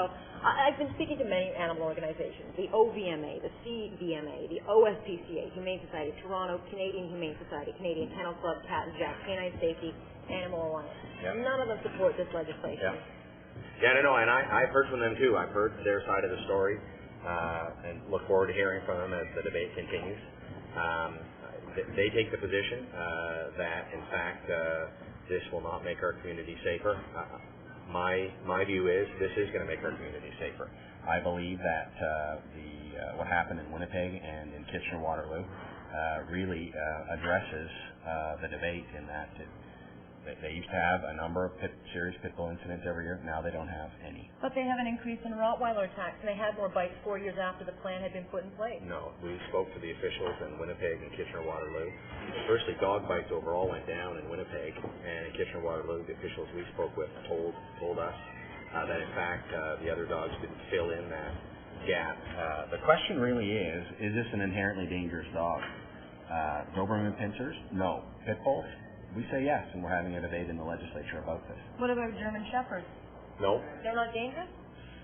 So I've been speaking to many animal organizations, the OVMA, the CVMA, the OSPCA, Humane Society of Toronto, Canadian Humane Society, Canadian Kennel Club, Cat and Jack, Canine Safety, Animal Alliance. Yep. None of them support this legislation. Yeah, no, and I've heard from them too. I've heard their side of the story, and look forward to hearing from them as the debate continues. They take the position that, in fact, this will not make our community safer. My view is this is going to make our community safer. I believe that what happened in Winnipeg and in Kitchener-Waterloo really addresses the debate in that they used to have a number of serious pit bull incidents every year. Now they don't have any. But they have an increase in Rottweiler attacks, and they had more bites 4 years after the plan had been put in place. No, we spoke to the officials in Winnipeg and Kitchener-Waterloo. Firstly, dog bites overall went down in Winnipeg, and in Kitchener-Waterloo, the officials we spoke with told us that, in fact, the other dogs didn't fill in that gap. The question really is this an inherently dangerous dog? Doberman pincers? No. Pit bulls? We say yes, and we're having a debate in the legislature about this. What about German Shepherds? No. They're not dangerous?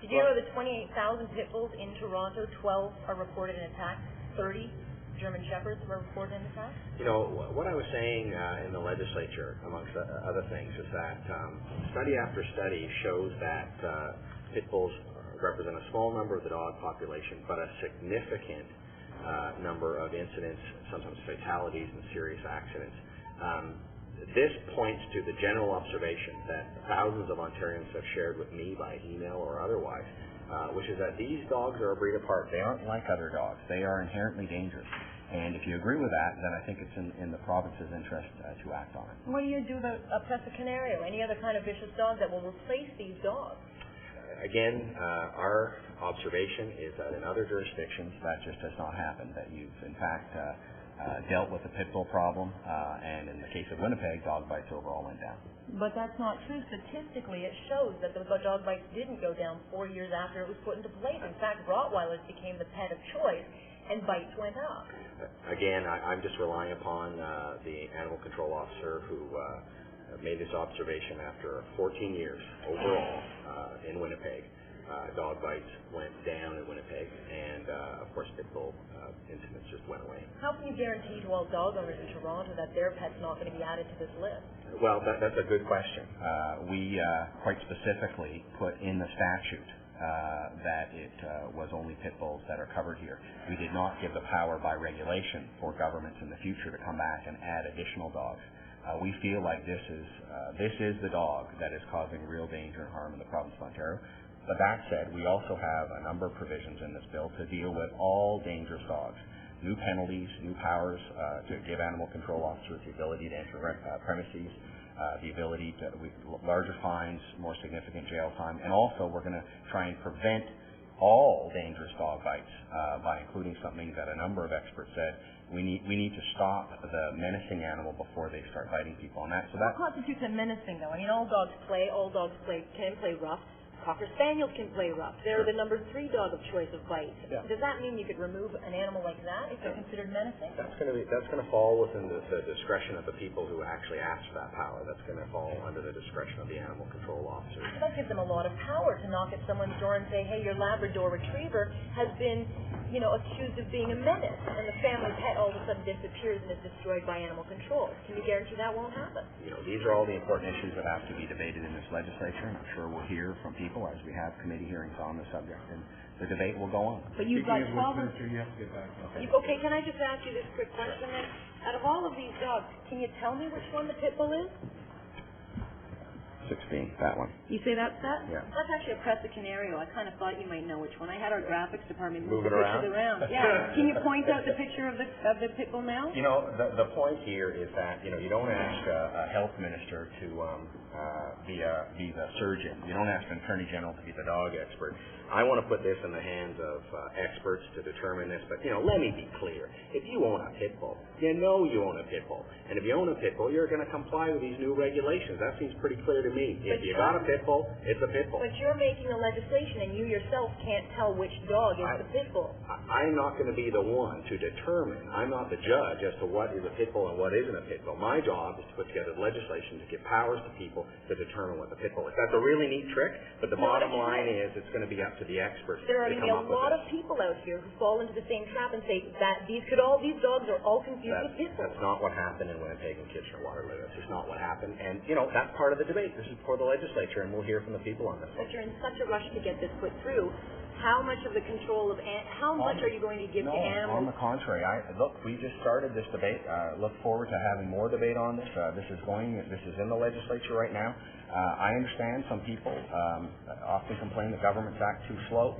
Did you know that 28,000 pit bulls in Toronto, 12 are reported in attacks, 30 German Shepherds were reported in attacks? You know, what I was saying in the legislature, amongst other things, is that study after study shows that pit bulls represent a small number of the dog population, but a significant number of incidents, sometimes fatalities and serious accidents. This points to the general observation that thousands of Ontarians have shared with me by email or otherwise, which is that these dogs are a breed apart. They aren't like other dogs. They are inherently dangerous. And if you agree with that, then I think it's in the province's interest to act on it. What do you do to oppress a canario, any other kind of vicious dog that will replace these dogs? Again, our observation is that in other jurisdictions that just has not happened, that you've in fact dealt with the pit bull problem, and in the case of Winnipeg, dog bites overall went down. But that's not true. Statistically, it shows that the dog bites didn't go down 4 years after it was put into place. In fact, Rottweilers became the pet of choice, and bites went up. Again, I'm just relying upon the animal control officer who made this observation after 14 years overall in Winnipeg. Dog bites went down in Winnipeg, and of course pit bull incidents just went away. How can you guarantee to all dog owners in Toronto that their pet's not going to be added to this list? Well, that's a good question. We quite specifically put in the statute that it was only pit bulls that are covered here. We did not give the power by regulation for governments in the future to come back and add additional dogs. We feel like this is the dog that is causing real danger and harm in the province of Ontario. But that said, we also have a number of provisions in this bill to deal with all dangerous dogs. New penalties, new powers to give animal control officers the ability to enter premises, the ability to larger fines, more significant jail time, and also we're going to try and prevent all dangerous dog bites by including something that a number of experts said we need to stop the menacing animal before they start biting people. And what constitutes a menacing, though? I mean, all dogs can play rough. Cocker Spaniels can play rough. They're the number 3 dog of choice of bites. Yeah. Does that mean you could remove an animal like that if they're considered menacing? That's going to fall within the discretion of the people who actually ask for that power. That's going to fall under the discretion of the animal control officer. That gives them a lot of power to knock at someone's door and say, hey, your Labrador Retriever has been, accused of being a menace, and the family pet all of a sudden disappears and is destroyed by animal control. Can you guarantee that won't happen? These are all the important issues that have to be debated in this legislature, and I'm sure we'll hear from people as we have committee hearings on the subject, and the debate will go on. But you've got 12... You have to get back. Okay, can I just ask you this quick question then? Out of all of these dogs, can you tell me which one the pit bull is? 16, that one. You say that's that? Yeah. That's actually a Presa Canario. I kind of thought you might know which one. I had our graphics department move the pictures around. Yeah. Can you point out the picture of the pit bull now? The point here is that you don't ask a health minister to be the surgeon. You don't ask an attorney general to be the dog expert. I want to put this in the hands of experts to determine this, but let me be clear. If you own a pit bull, you know you own a pit bull, and if you own a pit bull, you're going to comply with these new regulations. That seems pretty clear to me. me. If you got a pit bull, it's a pit bull. But you're making the legislation, and you yourself can't tell which dog is the pit bull. I'm not going to be the one to determine. I'm not the judge as to what is a pit bull and what isn't a pit bull. My job is to put together legislation to give powers to people to determine what the pit bull is. That's a really neat trick, but the bottom line is it's going to be up to the experts there are to going to come be up a lot with of people out here who fall into the same trap and say that these dogs are all confused with pit bulls. That's not what happened in Winnipeg and Kitchener-Waterloo. That's just not what happened. And, that's part of the debate. This is before the legislature, and we'll hear from the people on this. But you're in such a rush to get this put through. How much of the control of how much are you going to give to animals? On the contrary. We just started this debate. Look forward to having more debate on this. This is in the legislature right now. I understand some people often complain the government's act too slow.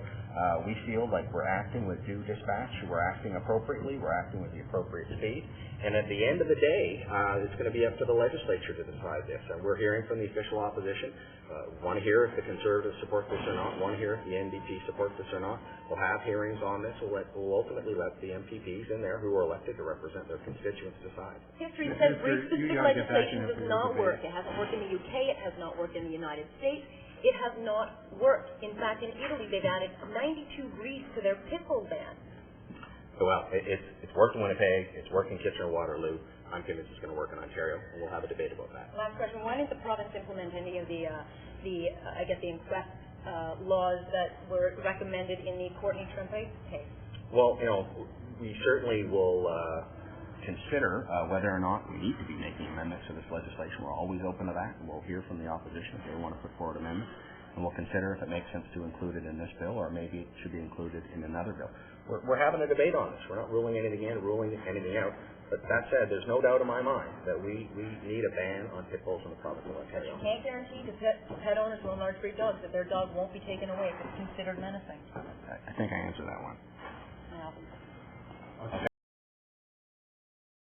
We feel like we're acting with due dispatch. We're acting appropriately. We're acting with the appropriate speed. And at the end of the day, it's going to be up to the legislature to decide this. And we're hearing from the official opposition. One here if the Conservatives support this or not. One here if the NDP supports this or not. We'll have hearings on this. We'll ultimately let the MPPs in there who are elected to represent their constituents decide. History says breed-specific legislation does not work. It hasn't worked in the UK. It has not worked in the United States. It has not worked. In fact, in Italy, they've added 92 breeds to their pit bull ban. Well, it's worked in Winnipeg. It's worked in Kitchener-Waterloo. I'm convinced it's going to work in Ontario, and we'll have a debate about that. Last question: why didn't the province implement any of the inquest laws that were recommended in the Courtney-Trempe case? Well, we certainly will consider whether or not we need to be making amendments to this legislation. We're always open to that, and we'll hear from the opposition if they want to put forward amendments. And we'll consider if it makes sense to include it in this bill, or maybe it should be included in another bill. We're having a debate on this. We're not ruling anything in, ruling anything out. But that said, there's no doubt in my mind that we need a ban on pit bulls in the province of Ontario. You can't guarantee to pet owners who own large breed dogs that their dog won't be taken away if it's considered menacing. I think I answered that one. Yeah. Okay.